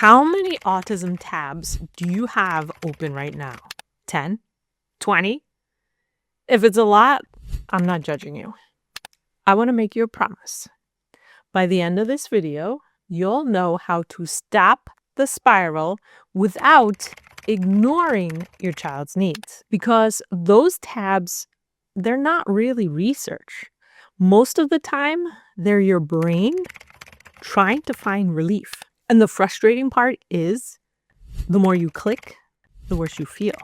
How many autism tabs do you have open right now? 10? 20? If it's a lot, I'm not judging you. I want to make you a promise. By the end of this video, you'll know how to stop the spiral without ignoring your child's needs. Because those tabs, they're not really research. Most of the time, they're your brain trying to find relief. And the frustrating part is, the more you click, the worse you feel.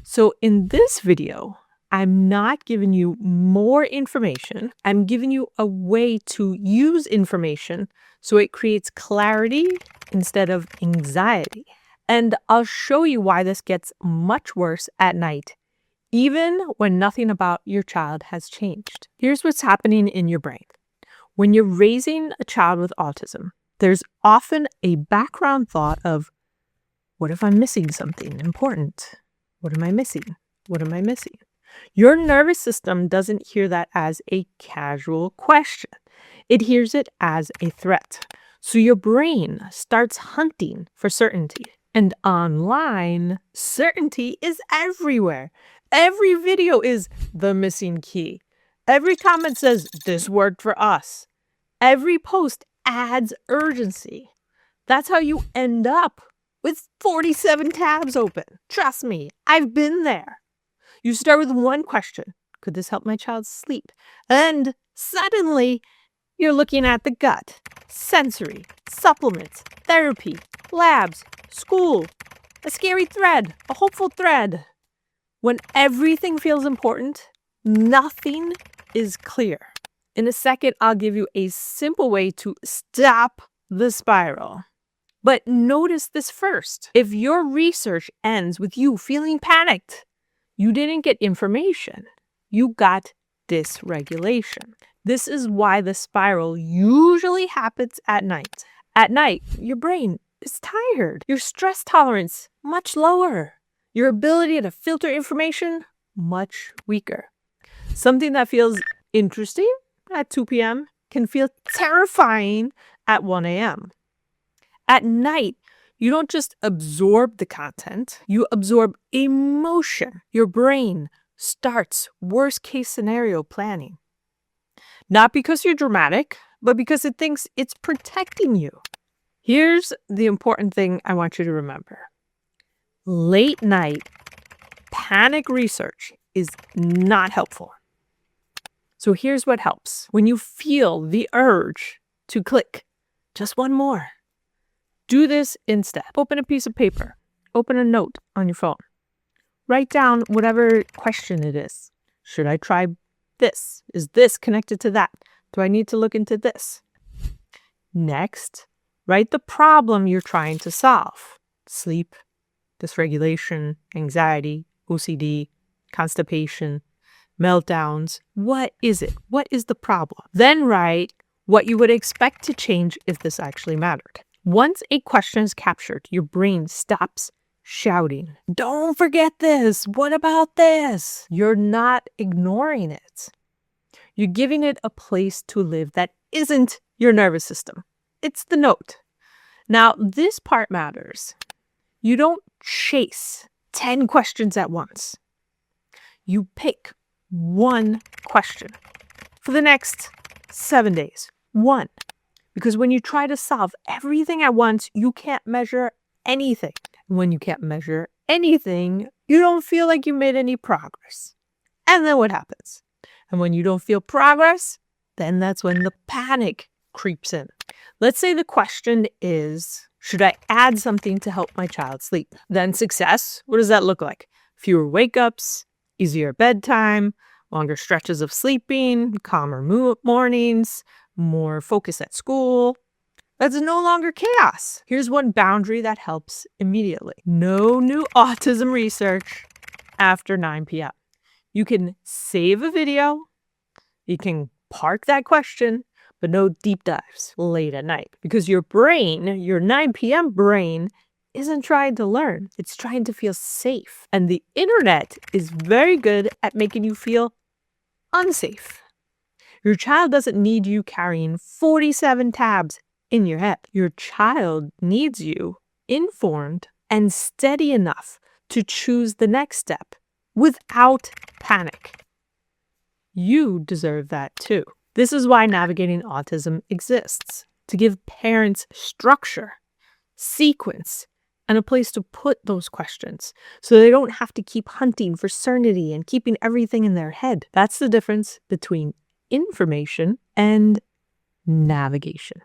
So in this video, I'm not giving you more information. I'm giving you a way to use information so it creates clarity instead of anxiety. And I'll show you why this gets much worse at night, even when nothing about your child has changed. Here's what's happening in your brain. When you're raising a child with autism, there's often a background thought of, what if I'm missing something important? What am I missing? What am I missing? Your nervous system doesn't hear that as a casual question. It hears it as a threat. So your brain starts hunting for certainty. And online, certainty is everywhere. Every video is the missing key. Every comment says, this worked for us. Every post adds urgency. That's how you end up with 47 tabs open. Trust me, I've been there. You start with one question. Could this help my child sleep? And suddenly, you're looking at the gut, sensory, supplements, therapy, labs, school, a scary thread, a hopeful thread. When everything feels important, nothing is clear. In a second, I'll give you a simple way to stop the spiral. But notice this first. If your research ends with you feeling panicked, you didn't get information. You got dysregulation. This is why the spiral usually happens at night. At night, your brain is tired. Your stress tolerance much lower. Your ability to filter information much weaker. Something that feels interesting at 2 p.m. can feel terrifying at 1 a.m. At night, you don't just absorb the content, you absorb emotion. Your brain starts worst-case scenario planning. Not because you're dramatic, but because it thinks it's protecting you. Here's the important thing I want you to remember. Late night panic research is not helpful. So here's what helps. When you feel the urge to click just one more, do this instead. Open a piece of paper. Open a note on your phone. Write down whatever question it is. Should I try this? Is this connected to that? Do I need to look into this? Next, write the problem you're trying to solve. Sleep, dysregulation, anxiety, OCD, constipation, meltdowns. What is it? What is the problem? Then write what you would expect to change if this actually mattered. Once a question is captured, your brain stops shouting, "Don't forget this. What about this?" You're not ignoring it. You're giving it a place to live that isn't your nervous system. It's the note. Now, this part matters. You don't chase 10 questions at once. You pick one question for the next 7 days. One. Because when you try to solve everything at once, you can't measure anything. When you can't measure anything, you don't feel like you made any progress. And then what happens? And when you don't feel progress, then that's when the panic creeps in. Let's say the question is, should I add something to help my child sleep? Then success, what does that look like? Fewer wake-ups, easier bedtime, longer stretches of sleeping, calmer mornings, more focus at school. That's no longer chaos. Here's one boundary that helps immediately. No new autism research after 9 p.m. You can save a video. You can park that question, but no deep dives late at night. Because your brain, your 9 p.m. brain, isn't trying to learn. It's trying to feel safe. And the internet is very good at making you feel unsafe. Your child doesn't need you carrying 47 tabs in your head. Your child needs you informed and steady enough to choose the next step without panic. You deserve that too. This is why Navigating Autism exists, to give parents structure, sequence, and a place to put those questions so they don't have to keep hunting for certainty and keeping everything in their head. That's the difference between information and navigation.